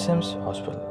SIMS hospital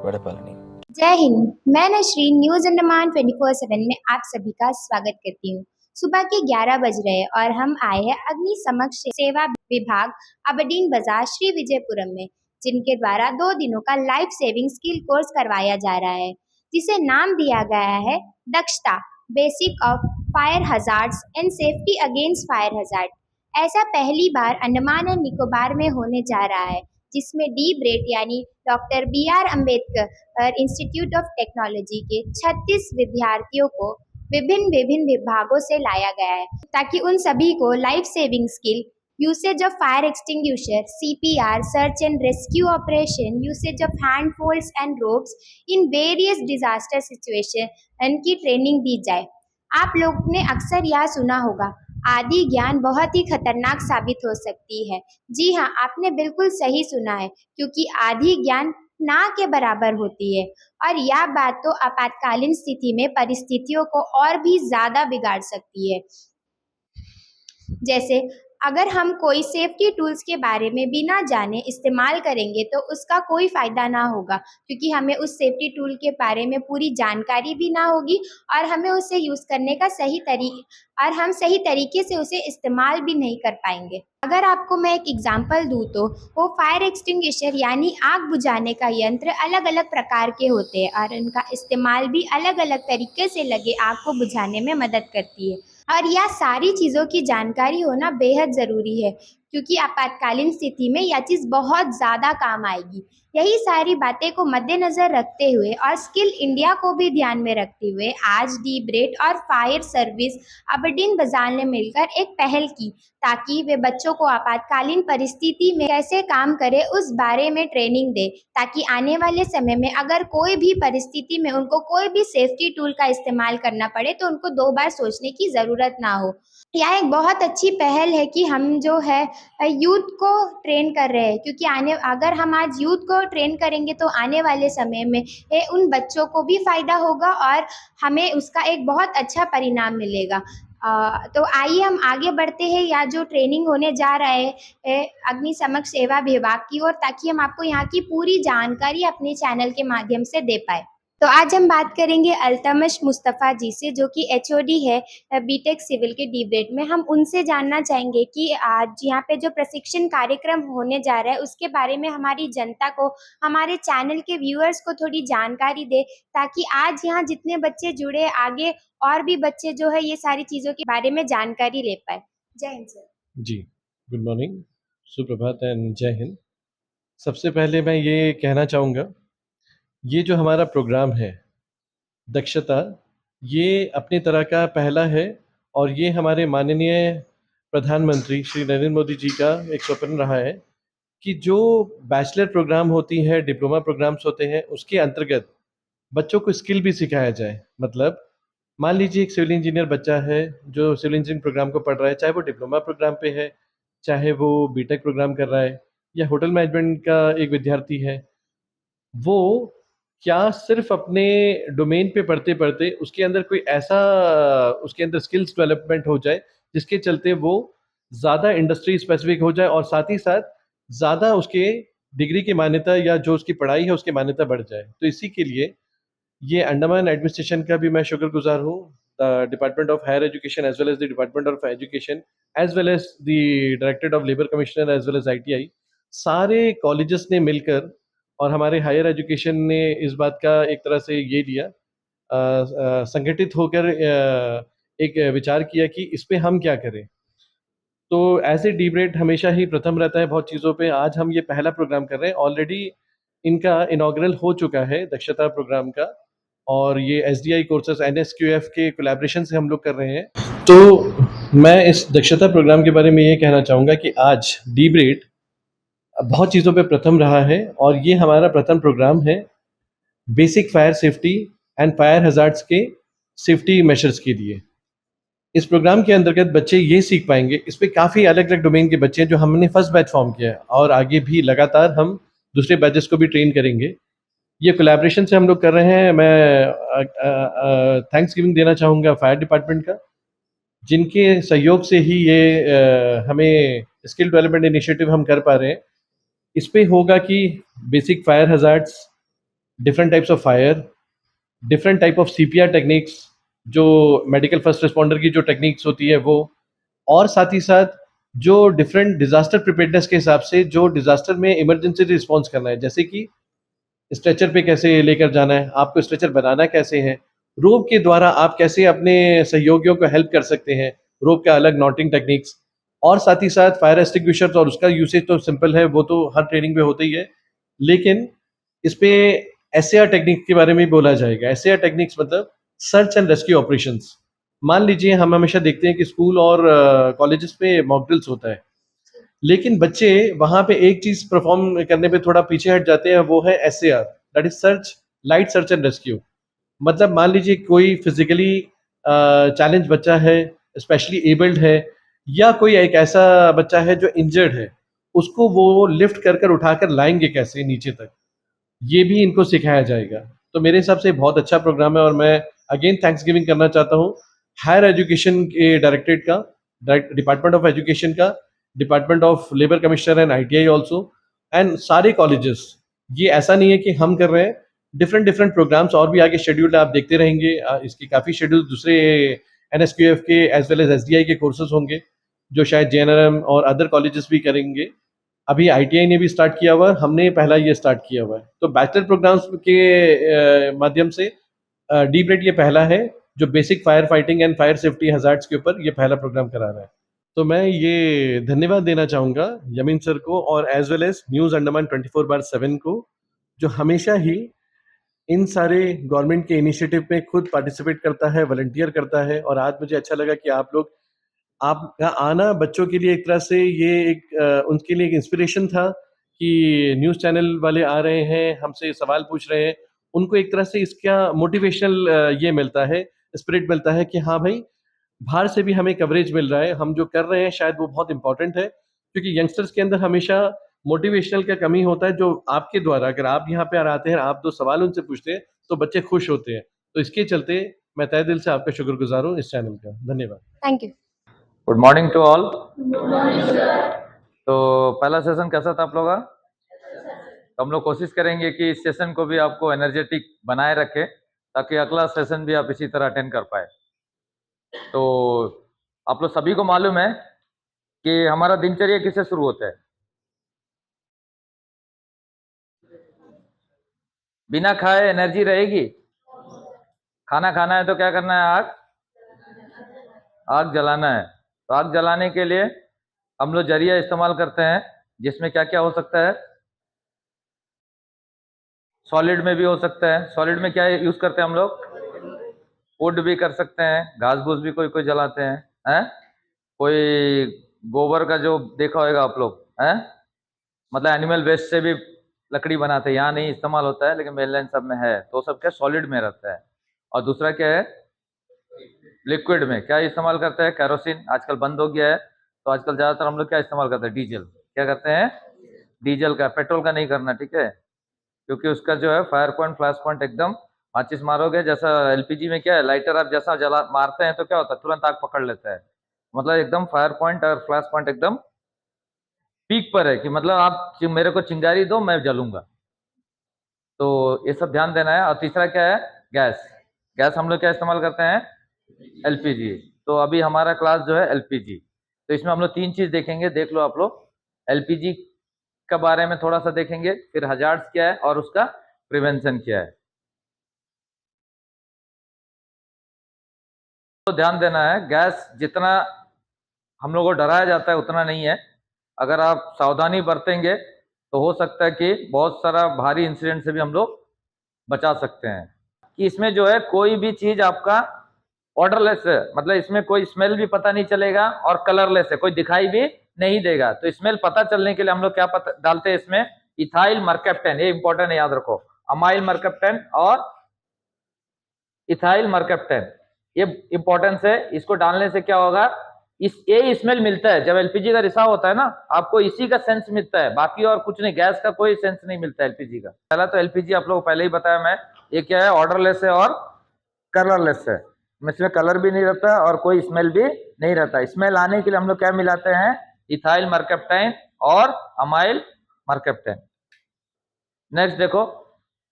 वडपल्ली। जय हिंद। मैं नशरीन news Andaman 24/7 में आप सभी का स्वागत करती हूँ। सुबह के 11 बज रहे हैं और हम आए हैं अग्नि समक्ष सेवा विभाग अबडीन बाजार श्री विजयपुरम में, जिनके द्वारा 2 दिनों का लाइफ सेविंग स्किल कोर्स करवाया जा रहा है, जिसे नाम दिया गया है दक्षता basic of fire hazards and safety against fire hazard. ऐसा पहली बार अंडमान एंड निकोबार में होने जा रहा है, जिसमें डी-ब्रेट यानी doctor BR Ambedkar institute of technology के 36 विद्यार्थियों को विभिन्न विभागों से लाया गया है, ताकि उन सभी को life saving skill, usage of fire extinguisher, CPR, search and rescue operation, usage of hand folds and ropes in various disaster situation की ट्रेनिंग दी जाए। आप लोग ने अक्सर यह सुना होगा, आदि ज्ञान बहुत ही खतरनाक साबित हो सकती है। जी हाँ, आपने बिल्कुल सही सुना है, क्योंकि आधी ज्ञान ना के बराबर होती है, और यह बात तो आपातकालीन स्थिति में परिस्थितियों को और भी ज्यादा बिगाड़ सकती है। जैसे अगर हम कोई सेफ्टी टूल्स के बारे में बिना जाने इस्तेमाल करेंगे तो उसका कोई फ़ायदा ना होगा, क्योंकि हमें उस सेफ्टी टूल के बारे में पूरी जानकारी भी ना होगी और हमें उसे यूज़ करने का हम सही तरीके से उसे इस्तेमाल भी नहीं कर पाएंगे। अगर आपको मैं एक एग्जांपल दूँ तो वो फायर एक्सटिंग्विशर यानी आग बुझाने का यंत्र अलग अलग प्रकार के होते हैं और उनका इस्तेमाल भी अलग अलग तरीके से लगे आग को बुझाने में मदद करती है। और यह सारी चीज़ों की जानकारी होना बेहद ज़रूरी है, क्योंकि आपातकालीन स्थिति में यह चीज़ बहुत ज़्यादा काम आएगी। यही सारी बातें को मद्देनज़र रखते हुए और स्किल इंडिया को भी ध्यान में रखते हुए आज डी-ब्रेट और फायर सर्विस अबडीन बाजार ने मिलकर एक पहल की, ताकि वे बच्चों को आपातकालीन परिस्थिति में कैसे काम करें उस बारे में ट्रेनिंग दे, ताकि आने वाले समय में अगर कोई भी परिस्थिति में उनको कोई भी सेफ्टी टूल का इस्तेमाल करना पड़े तो उनको 2 बार सोचने की ज़रूरत ना हो। यह एक बहुत अच्छी पहल है कि हम जो है यूथ को ट्रेन कर रहे हैं, क्योंकि अगर हम आज यूथ को ट्रेन करेंगे तो आने वाले समय में उन बच्चों को भी फ़ायदा होगा और हमें उसका एक बहुत अच्छा परिणाम मिलेगा। तो आइए हम आगे बढ़ते हैं, या जो ट्रेनिंग होने जा रहा है अग्नि समक्ष सेवा विभाग की ओर, ताकि हम आपको यहाँ की पूरी जानकारी अपने चैनल के माध्यम से दे पाए। तो आज हम बात करेंगे अल्तमश मुस्तफ़ा जी से, जो कि HOD है बीटेक सिविल के डी-ब्रेट में। हम उनसे जानना चाहेंगे कि आज यहाँ पे जो प्रशिक्षण कार्यक्रम होने जा रहा है उसके बारे में हमारी जनता को, हमारे चैनल के व्यूअर्स को थोड़ी जानकारी दे, ताकि आज यहाँ जितने बच्चे जुड़े आगे और भी बच्चे जो है ये सारी चीज़ों के बारे में जानकारी ले पाए। जय हिंद सर। जी, गुड मॉर्निंग, सुप्रभात एंड जय हिंद। सबसे पहले मैं ये कहना चाहूँगा, ये जो हमारा प्रोग्राम है दक्षता, ये अपनी तरह का पहला है और ये हमारे माननीय प्रधानमंत्री श्री नरेंद्र मोदी जी का एक स्वप्न रहा है कि जो बैचलर प्रोग्राम होती है, डिप्लोमा प्रोग्राम्स होते हैं, उसके अंतर्गत बच्चों को स्किल भी सिखाया जाए। मतलब मान लीजिए एक सिविल इंजीनियर बच्चा है जो सिविल इंजीनियरिंग प्रोग्राम को पढ़ रहा है, चाहे वो डिप्लोमा प्रोग्राम पे है, चाहे वो बीटेक प्रोग्राम कर रहा है, या होटल मैनेजमेंट का एक विद्यार्थी है, वो क्या सिर्फ अपने डोमेन पे पढ़ते पढ़ते उसके अंदर कोई ऐसा उसके अंदर स्किल्स डेवलपमेंट हो जाए जिसके चलते वो ज़्यादा इंडस्ट्री स्पेसिफिक हो जाए और साथ ही साथ ज़्यादा उसके डिग्री की मान्यता या जो उसकी पढ़ाई है उसकी मान्यता बढ़ जाए। तो इसी के लिए ये अंडमान एडमिनिस्ट्रेशन का भी मैं शुक्रगुजार हूँ, the department of higher education as well as the department of education as well as the directorate of labour commissioner as well as ITI, सारे कॉलेजेस ने मिलकर और हमारे हायर एजुकेशन ने इस बात का एक तरह से ये लिया, संगठित होकर एक विचार किया कि इस पे हम क्या करें। तो एज ए डी-ब्रेट हमेशा ही प्रथम रहता है बहुत चीज़ों पे। आज हम ये पहला प्रोग्राम कर रहे हैं, ऑलरेडी इनका इनॉग्रल हो चुका है दक्षता प्रोग्राम का, और ये SDI कोर्सेज NSQF के कोलैबोरेशन से हम लोग कर रहे हैं। तो मैं इस दक्षता प्रोग्राम के बारे में ये कहना चाहूँगा कि आज डी-ब्रेट बहुत चीज़ों पे प्रथम रहा है और ये हमारा प्रथम प्रोग्राम है basic fire safety and fire hazards के सेफ्टी मेजर्स के लिए। इस प्रोग्राम के अंतर्गत बच्चे ये सीख पाएंगे, इस पे काफ़ी अलग अलग डोमेन के बच्चे हैं जो हमने फर्स्ट बैच फॉर्म किया है और आगे भी लगातार हम दूसरे बैचेस को भी ट्रेन करेंगे। ये कोलैबोरेशन से हम लोग कर रहे हैं। मैं थैंक्स गिविंग देना चाहूँगा फायर डिपार्टमेंट का, जिनके सहयोग से ही ये हमें स्किल डेवलपमेंट इनिशिएटिव हम कर पा रहे हैं। इस पे होगा कि basic fire hazards, different types of fire, different type of CPR techniques, जो मेडिकल फर्स्ट रिस्पॉन्डर की जो टेक्निक्स होती है वो, और साथ ही साथ जो डिफरेंट डिजास्टर प्रिपेयर्डनेस के हिसाब से जो डिजास्टर में इमरजेंसी रिस्पॉन्स करना है, जैसे कि स्ट्रेचर पे कैसे लेकर जाना है, आपको स्ट्रेचर बनाना कैसे है, रोप के द्वारा आप कैसे अपने सहयोगियों को हेल्प कर सकते हैं, रोप का अलग नॉटिंग टेक्निक्स, और साथ ही साथ फायर एक्सटिंग्विशर्स, और उसका यूसेज तो सिंपल है, वो तो हर ट्रेनिंग में होता ही है, लेकिन इस पे एसएआर टेक्निक के बारे में भी बोला जाएगा। एसएआर टेक्निक्स मतलब सर्च एंड रेस्क्यू ऑपरेशंस। मान लीजिए हम हमेशा देखते हैं कि स्कूल और कॉलेजेस में मॉक ड्रिल्स होता है, लेकिन बच्चे वहां पे एक चीज परफॉर्म करने पे थोड़ा पीछे हट जाते हैं, वो है SAR, that is search, light search and rescue. मतलब मान लीजिए कोई फिजिकली चैलेंज बच्चा है, स्पेशली एबल्ड है, या कोई एक ऐसा बच्चा है जो इंजर्ड है, उसको वो लिफ्ट कर कर उठाकर लाएंगे कैसे नीचे तक, ये भी इनको सिखाया जाएगा। तो मेरे हिसाब से बहुत अच्छा प्रोग्राम है, और मैं अगेन थैंक्स गिविंग करना चाहता हूँ हायर एजुकेशन के डायरेक्टरेट का, डिपार्टमेंट ऑफ एजुकेशन का, department of labour commissioner and ITI also, and सारे कॉलेजेस। ये ऐसा नहीं है कि हम कर रहे हैं, डिफरेंट डिफरेंट प्रोग्राम्स और भी आगे शेड्यूल्ड आप देखते रहेंगे। इसके काफ़ी शेड्यूल दूसरे एनएसक्यूएफ के एज वेल एज एसडीआई के कोर्सेज होंगे, जो शायद जेएनआरएम और अदर कॉलेजेस भी करेंगे। अभी आईटीआई ने भी स्टार्ट किया हुआ है, हमने पहला ये स्टार्ट किया हुआ है। तो बैचलर प्रोग्राम्स के माध्यम से डी ब्रेड ये पहला है जो basic fire fighting and fire safety hazards के ऊपर ये पहला प्रोग्राम करा रहा है। तो मैं ये धन्यवाद देना चाहूँगा यमीन सर को, और as well as news Andaman 24/7 को, जो हमेशा ही इन सारे गवर्नमेंट के इनिशिएटिव में खुद पार्टिसिपेट करता है, वॉलंटियर करता है। और आज मुझे अच्छा लगा कि आप लोग, आपका आना बच्चों के लिए एक तरह से ये एक उनके लिए एक इंस्पिरेशन था कि न्यूज़ चैनल वाले आ रहे हैं, हमसे सवाल पूछ रहे हैं, उनको एक तरह से इसका मोटिवेशनल ये मिलता है, स्पिरिट मिलता है कि हाँ भाई, बाहर से भी हमें कवरेज मिल रहा है, हम जो कर रहे हैं शायद वो बहुत इंपॉर्टेंट है, क्योंकि यंगस्टर्स के अंदर हमेशा मोटिवेशनल का कमी होता है, जो आपके द्वारा अगर आप यहाँ पे आते हैं, आप 2 सवाल उनसे पूछते हैं, तो बच्चे खुश होते हैं। तो इसके चलते मैं तहे दिल से आपका शुक्रगुज़ार हूँ इस चैनल का। धन्यवाद। Thank you. Good morning to all. तो पहला सेशन कैसा था आप लोगों का? तो हम लोग कोशिश करेंगे कि इस सेशन को भी आपको एनर्जेटिक बनाए रखें, ताकि अगला सेशन भी आप इसी तरह अटेंड कर पाए। तो आप लोग सभी को मालूम है कि हमारा दिनचर्या किससे शुरू होता है? बिना खाए एनर्जी रहेगी? खाना खाना है तो क्या करना है? आग जलाना है। तो आग जलाने के लिए हम लोग जरिया इस्तेमाल करते हैं, जिसमें क्या क्या हो सकता है? सॉलिड में भी हो सकता है। सॉलिड में क्या यूज करते हैं हम लोग? वुड भी कर सकते हैं, घास फूस भी कोई कोई जलाते हैं, कोई गोबर का जो देखा होगा आप लोग, मतलब एनिमल वेस्ट से भी लकड़ी बनाते हैं। यहाँ नहीं इस्तेमाल होता है, लेकिन मेनलैंड सब में है। तो सब क्या सॉलिड में रहता है। और दूसरा क्या है? लिक्विड में क्या इस्तेमाल करते हैं? केरोसिन आजकल बंद हो गया है, तो आजकल ज्यादातर हम लोग क्या इस्तेमाल करते हैं? डीजल। क्या करते हैं? डीजल का, पेट्रोल का नहीं करना, ठीक है? क्योंकि उसका जो है फायर पॉइंट, फ्लैश पॉइंट एकदम, माचिस मारोगे जैसा एलपीजी में क्या है, लाइटर आप जैसा जला मारते हैं तो क्या होता है? तुरंत आग पकड़ लेता है। मतलब एकदम फायर पॉइंट और फ्लैश पॉइंट एकदम पीक पर है, कि मतलब आप मेरे को चिंगारी दो, मैं जलूंगा। तो ये सब ध्यान देना है। और तीसरा क्या है? गैस। गैस हम लोग क्या इस्तेमाल करते हैं? एलपीजी। तो अभी हमारा क्लास जो है एलपीजी, तो इसमें हम लोग 3 चीज देखेंगे, देख लो आप लोग। एलपीजी के बारे में थोड़ा सा देखेंगे, फिर हजार्ड्स क्या है और उसका प्रिवेंशन क्या है। तो ध्यान देना है, गैस जितना हम लोगों को डराया जाता है उतना नहीं है। अगर आप सावधानी बरतेंगे तो हो सकता है कि बहुत सारा भारी इंसिडेंट से भी हम लोग बचा सकते हैं। कि इसमें जो है कोई भी चीज आपका ऑर्डरलेस है, मतलब इसमें कोई स्मेल भी पता नहीं चलेगा, और कलरलेस है, कोई दिखाई भी नहीं देगा। तो स्मेल पता चलने के लिए हम लोग क्या डालते हैं इसमें? Ethyl mercaptan. ये इंपॉर्टेंट है, याद रखो। अमाइल मरकैप्टन और इथाइल मरकैप्टन, ये इंपॉर्टेंस है। इसको डालने से क्या होगा? ये स्मेल मिलता है जब एलपीजी का रिसाव होता है ना, आपको इसी का सेंस मिलता है, बाकी और कुछ नहीं। गैस का कोई सेंस नहीं मिलता एलपीजी का। पहला तो एलपीजी आप लोग पहले ही बताया मैं, ये क्या है? ऑर्डरलेस है और कलरलेस है। इसमें कलर भी नहीं रहता और कोई स्मेल भी नहीं रहता। स्मेल आने के लिए हम लोग क्या मिलाते हैं? इथाइल मरकैप्टाइन और अमाइल मरकैप्टन। नेक्स्ट देखो,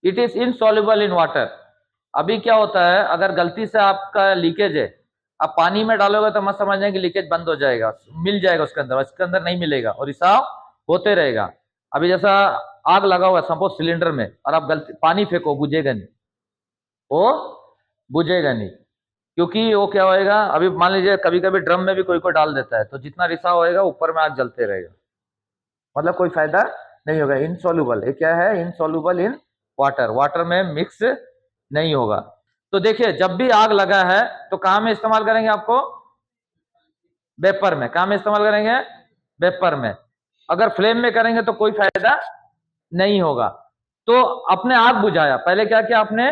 it is insoluble in water. अभी क्या होता है, अगर गलती से आपका लीकेज है, आप पानी में डालोगे तो मत समझना कि लीकेज बंद हो जाएगा, मिल जाएगा उसके अंदर नहीं मिलेगा और रिसाव होते रहेगा। अभी जैसा आग लगा हुआ है सपोज सिलेंडर में, और आप गलती पानी फेंको, बुझेगा नहीं, वो बुझेगा नहीं, क्योंकि वो क्या होएगा, अभी मान लीजिए कभी कभी ड्रम में भी कोई डाल देता है, तो जितना रिसाव होएगा ऊपर में आग जलते रहेगा, मतलब कोई फायदा नहीं होगा। इनसॉल्युबल, ये क्या है, इनसॉल्युबल इन वाटर, वाटर में मिक्स नहीं होगा। तो देखिए, जब भी आग लगा है तो कहां में इस्तेमाल करेंगे आपको, वेपर में। कहां में इस्तेमाल करेंगे, वेपर में। अगर फ्लेम में करेंगे तो कोई फायदा नहीं होगा। तो अपने आग बुझाया, पहले क्या किया आपने,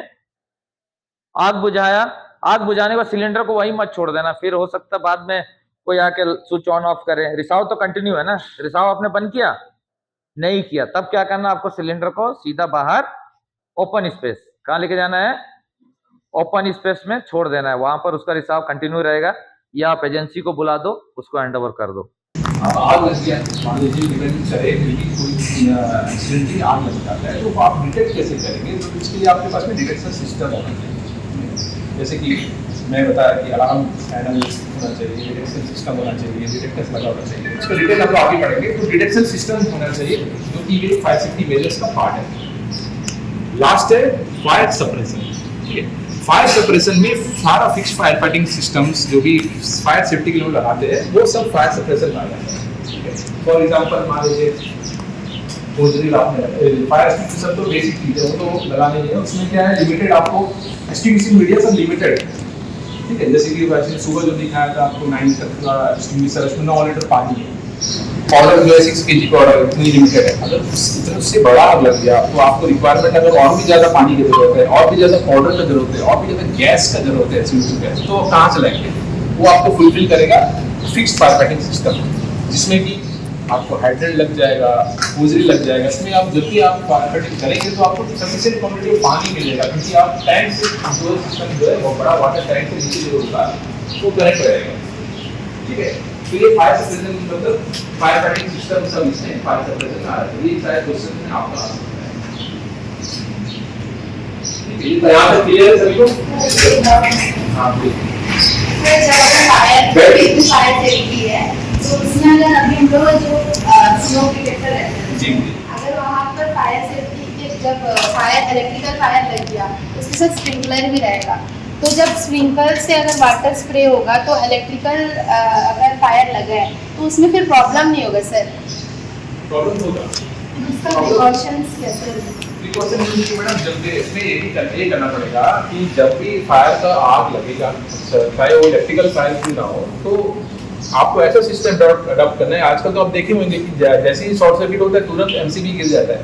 आग बुझाया, आग बुझाने के बाद सिलेंडर को वही मत छोड़ देना, फिर हो सकता है बाद में कोई आके स्विच ऑन ऑफ करे, रिसाव तो कंटिन्यू है ना, रिसाव आपने बंद किया नहीं किया, तब क्या करना, आपको सिलेंडर को सीधा बाहर ओपन स्पेस, कहां लेके जाना है, ओपन स्पेस में छोड़ देना है, वहां पर उसका रिसाव कंटिन्यू रहेगा, या आप एजेंसी को बुला दो, उसको हैंड ओवर कर दो। आग लग गया, मान लीजिए इवेंट चले, कोई एक्सीडेंटली आग लग जाता है, तो आप डिटेक्ट कैसे करेंगे, तो इसके लिए आपके पास में डिटेक्शन सिस्टम होना चाहिए। जैसे कि मैं बताया कि अलार्म पैनल होना चाहिए, डिटेक्शन सिस्टम होना चाहिए, डिटेक्टर्स लगा होना चाहिए, इसका डिटेल हम लोग आगे पढ़ेंगे। तो डिटेक्शन सिस्टम होना चाहिए, जो कि ये फायर सेफ्टी मेजर्स का पार्ट है। लास्ट है फायर सप्रेशन, ठीक है। फायर सप्रेशन में सारा फिक्स फायर फाइटिंग सिस्टम्स जो भी फायर सेफ्टी के लिए लगाते हैं, वो सब फायर सप्रेशन में आ जाते हैं, ठीक है। फॉर एग्जाम्पल मान लीजिए फायर एक्सटिंग्विशर, तो बेसिक चीज है, वो तो लगाने ही है। उसमें क्या है, लिमिटेड आपको एक्सटिंग्विशिंग मीडिया सब लिमिटेड, ठीक है। जैसे कि वैसे सुबह जो दिखाया था आपको 9 तक का एक्सटिंग्विशर, उसमें 9 लीटर पानी है, पाउडर जो है 6 kg पाउडर, इतनी लिमिटेड है। अगर उससे बड़ा आग लग गया तो आपको रिक्वायरमेंट, अगर और भी ज्यादा पानी की जरूरत है, और भी ज्यादा पाउडर का जरूरत है, और भी ज्यादा गैस का जरूरत है, CO2 गैस, तो कहाँ से लाएंगे, वो आपको फुलफिल करेगा फिक्स फायर फाइटिंग सिस्टम, जिसमें कि आपको हाइड्रेंट लग जाएगा, होजरी लग जाएगा। इसमें आप जब भी आप फायर फाइटिंग करेंगे तो आपको सफिशिएंट क्वांटिटी में पानी मिलेगा, क्योंकि आप टैंक से जो सिस्टम जो है वो बड़ा वाटर टैंक से नीचे जो होगा वो कनेक्ट रहेगा, ठीक है। तो ये फायर सप्रेशन मतलब फायर फाइटिंग सिस्टम सब इसमें फायर सप्रेशन आ रहा है। ये सारे क्वेश्चन में आपका आ सकता है, ठीक है। यहाँ तक क्लियर है सभी को? हाँ बिल्कुल। फायर सेफ्टी है, तो उसमें अगर अभी हम लोग जो स्मोक डिटेक्टर है जी, अगर वहाँ पर फायर सेफ्टी के जब फायर इलेक्ट्रिकल फायर लग गया, उसके साथ स्प्रिंकलर भी रहेगा, तो जब स्प्रिंकलर से अगर वाटर स्प्रे होगा तो इलेक्ट्रिकल अगर फायर लगा है तो उसमें फिर प्रॉब्लम नहीं होगा सर, प्रॉब्लम होगा। उसका प्रिकॉशंस कैसे? प्रिकॉशन मैडम जब भी इसमें ये करना पड़ेगा कि जब भी फायर का आग लगेगा, चाहे वो इलेक्ट्रिकल फायर क्यों ना हो, तो आपको ऐसा सिस्टम अडॉप्ट करना है। आजकल तो आप देखे होंगे कि जैसे ही शॉर्ट सर्किट होता है तुरंत MCB गिर जाता है,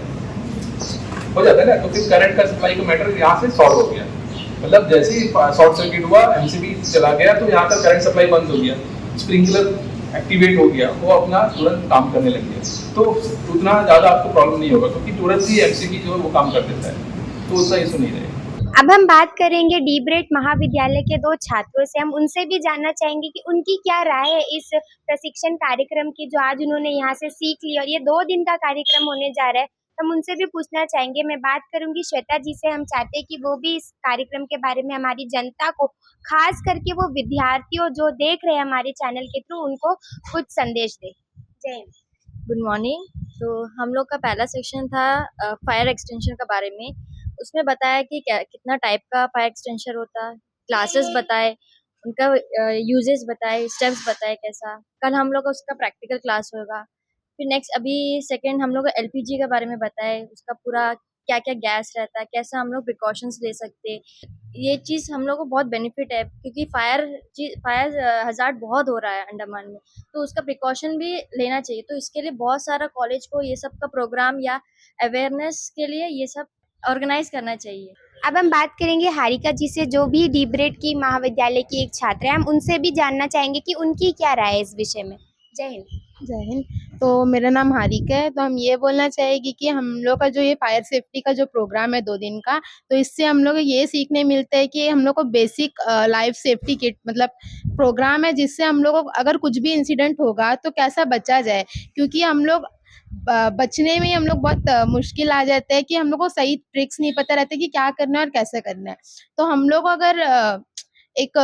हो जाता है ना, तो फिर करंट का सप्लाई का मैटर यहाँ से सॉल्व हो गया। मतलब जैसे ही शॉर्ट सर्किट हुआ, MCB चला गया, तो यहाँ का करंट सप्लाई बंद हो गया, स्प्रिंकलर एक्टिवेट हो गया, वो अपना तुरंत काम करने लग गया, तो उतना ज़्यादा आपको प्रॉब्लम नहीं होगा, क्योंकि तुरंत ही MCB जो है वो काम कर देता है, तो उतना इशू नहीं रहेगा। अब हम बात करेंगे डीब्रेट महाविद्यालय के 2 छात्रों से। हम उनसे भी जानना चाहेंगे कि उनकी क्या राय है इस प्रशिक्षण कार्यक्रम की, जो आज उन्होंने यहाँ से सीख ली, और ये 2 दिन का कार्यक्रम होने जा रहा है। हम उनसे भी पूछना चाहेंगे। मैं बात करूंगी श्वेता जी से। हम चाहते हैं कि वो भी इस कार्यक्रम के बारे में हमारी जनता को, खास करके वो विद्यार्थियों जो देख रहे हैं हमारे चैनल के थ्रू, उनको कुछ संदेश दे। जय हिंद। Good morning. तो हम लोग का पहला सेक्शन था फायर एक्सटेंशन के बारे में। उसमें बताया कि कितना टाइप का फायर एक्सटेंशन होता है, क्लासेस बताए, उनका यूजेस बताए, स्टेप्स बताए कैसा। कल हम लोग का उसका प्रैक्टिकल क्लास होगा। फिर नेक्स्ट अभी सेकंड हम लोग LPG के बारे में बताए, उसका पूरा क्या क्या गैस रहता है, कैसा हम लोग प्रिकॉशंस ले सकते। ये चीज़ हम लोग को बहुत बेनिफिट है, क्योंकि फायर हज़ार्ड बहुत हो रहा है अंडमान में, तो उसका प्रिकॉशन भी लेना चाहिए। तो इसके लिए बहुत सारा कॉलेज को ये सब का प्रोग्राम या अवेयरनेस के लिए ये सब ऑर्गेनाइज करना चाहिए। अब हम बात करेंगे हारिका जी से, जो भी डीब्रेट की महाविद्यालय की एक छात्र है। हम उनसे भी जानना चाहेंगे कि उनकी क्या राय है इस विषय में। जय हिंद। जय हिंद। तो मेरा नाम हारिका है। तो हम ये बोलना चाहेंगे कि हम लोग का जो ये फायर सेफ्टी का जो प्रोग्राम है 2 दिन का, तो इससे हम लोग को ये सीखने मिलता है कि हम लोग को बेसिक लाइफ सेफ्टी किट मतलब प्रोग्राम है, जिससे हम लोग को अगर कुछ भी इंसिडेंट होगा तो कैसा बचा जाए। क्योंकि हम लोग बचने में ही हम लोग बहुत मुश्किल आ जाता है कि हम लोग को सही ट्रिक्स नहीं पता रहता कि क्या करना है और कैसे करना है। तो हम लोग अगर एक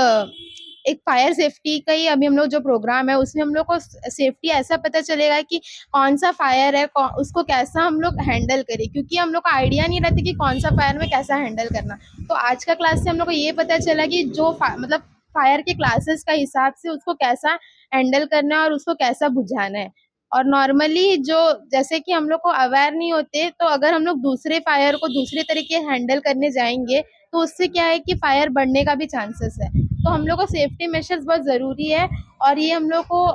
एक फायर सेफ्टी का ही अभी हम लोग जो प्रोग्राम है उसमें हम लोग को सेफ्टी ऐसा पता चलेगा कि कौन सा फायर है, उसको कैसा हम लोग हैंडल करें, क्योंकि हम लोग को आइडिया नहीं रहता कि कौन सा फायर में कैसा हैंडल करना। तो आज का क्लास से हम लोग को ये पता चला कि जो मतलब फायर के क्लासेस का हिसाब से उसको कैसा हैंडल करना है और उसको कैसा बुझाना है। और नॉर्मली जो जैसे कि हम लोग को अवेयर नहीं होते, तो अगर हम लोग दूसरे फायर को दूसरे तरीके हैंडल करने जाएंगे तो उससे क्या है कि फायर बढ़ने का भी चांसेस है। तो हम लोग को सेफ्टी मेजर्स बहुत ज़रूरी है और ये हम लोग को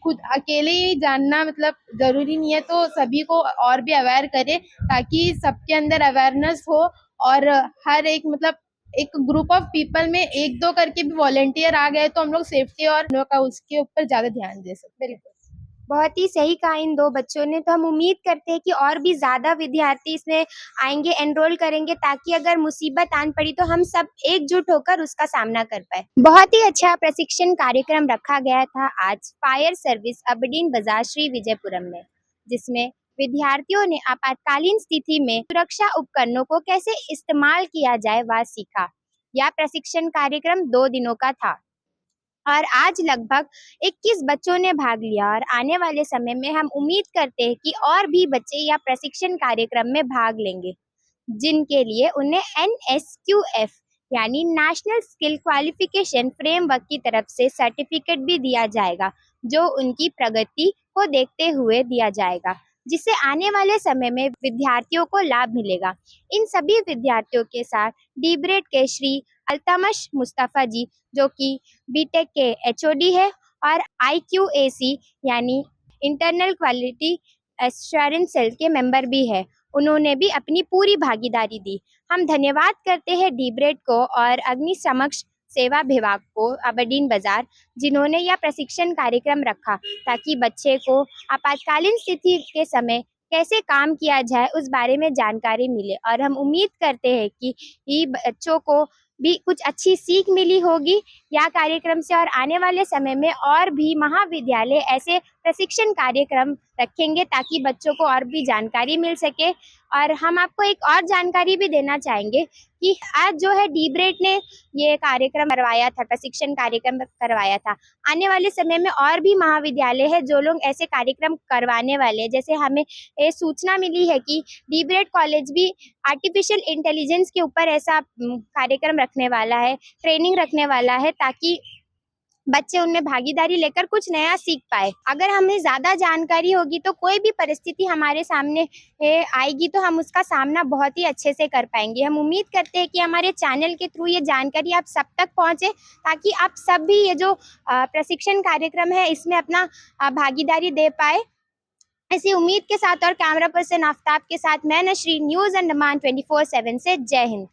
खुद अकेले ही जानना मतलब ज़रूरी नहीं है, तो सभी को और भी अवेयर करें ताकि सबके अंदर अवेयरनेस हो और हर एक मतलब एक ग्रुप ऑफ पीपल में 1-2 करके भी वॉलंटियर आ गए तो हम लोग सेफ्टी और लोग का उसके ऊपर ज़्यादा ध्यान दे सकते हैं। बहुत ही सही कहा इन दो बच्चों ने। तो हम उम्मीद करते हैं कि और भी ज़्यादा विद्यार्थी इसमें आएंगे, एनरोल करेंगे, ताकि अगर मुसीबत आन पड़ी तो हम सब एकजुट होकर उसका सामना कर पाए। बहुत ही अच्छा प्रशिक्षण कार्यक्रम रखा गया था आज फायर सर्विस अबडीन बाजार श्री विजयपुरम में, जिसमें विद्यार्थियों ने आपातकालीन स्थिति में सुरक्षा उपकरणों को कैसे इस्तेमाल किया जाए वह सीखा। यह प्रशिक्षण कार्यक्रम 2 दिनों का था और आज लगभग 21 बच्चों ने भाग लिया और आने वाले समय में हम उम्मीद करते हैं कि और भी बच्चे या प्रशिक्षण कार्यक्रम में भाग लेंगे, जिनके लिए उन्हें NSQF यानी नेशनल स्किल क्वालिफिकेशन फ्रेमवर्क की तरफ से सर्टिफिकेट भी दिया जाएगा, जो उनकी प्रगति को देखते हुए दिया जाएगा, जिससे आने वाले समय में विद्यार्थियों को लाभ मिलेगा। इन सभी विद्यार्थियों के साथ डीब्रेड के श्री अल्तमश मुस्तफ़ा जी, जो कि बीटेक के HOD है और IQAC यानी इंटरनल क्वालिटी एश्योरेंस सेल के मेंबर भी है, उन्होंने भी अपनी पूरी भागीदारी दी। हम धन्यवाद करते हैं डीब्रेड को और अग्निशमन सेवा विभाग को अबडीन बाजार, जिन्होंने यह प्रशिक्षण कार्यक्रम रखा ताकि बच्चे को आपातकालीन स्थिति के समय कैसे काम किया जाए उस बारे में जानकारी मिले। और हम उम्मीद करते हैं कि ये बच्चों को भी कुछ अच्छी सीख मिली होगी यह कार्यक्रम से, और आने वाले समय में और भी महाविद्यालय ऐसे प्रशिक्षण कार्यक्रम रखेंगे ताकि बच्चों को और भी जानकारी मिल सके। और हम आपको एक और जानकारी भी देना चाहेंगे कि आज जो है डीब्रेड ने ये कार्यक्रम करवाया था, प्रशिक्षण कार्यक्रम करवाया था। आने वाले समय में और भी महाविद्यालय है जो लोग ऐसे कार्यक्रम करवाने वाले हैं। जैसे हमें ये सूचना मिली है कि डीब्रेड कॉलेज भी आर्टिफिशियल इंटेलिजेंस के ऊपर ऐसा कार्यक्रम रखने वाला है, ट्रेनिंग रखने वाला है, ताकि बच्चे उनमें भागीदारी लेकर कुछ नया सीख पाए। अगर हमें ज़्यादा जानकारी होगी तो कोई भी परिस्थिति हमारे सामने आएगी तो हम उसका सामना बहुत ही अच्छे से कर पाएंगे। हम उम्मीद करते हैं कि हमारे चैनल के थ्रू ये जानकारी आप सब तक पहुँचे, ताकि आप सब भी ये जो प्रशिक्षण कार्यक्रम है इसमें अपना भागीदारी दे पाए। ऐसी उम्मीद के साथ और कैमरा पर्सन आफ्ताब के साथ मैं नशरीन, न्यूज़ अंडमान 24/7 से। जय हिंद।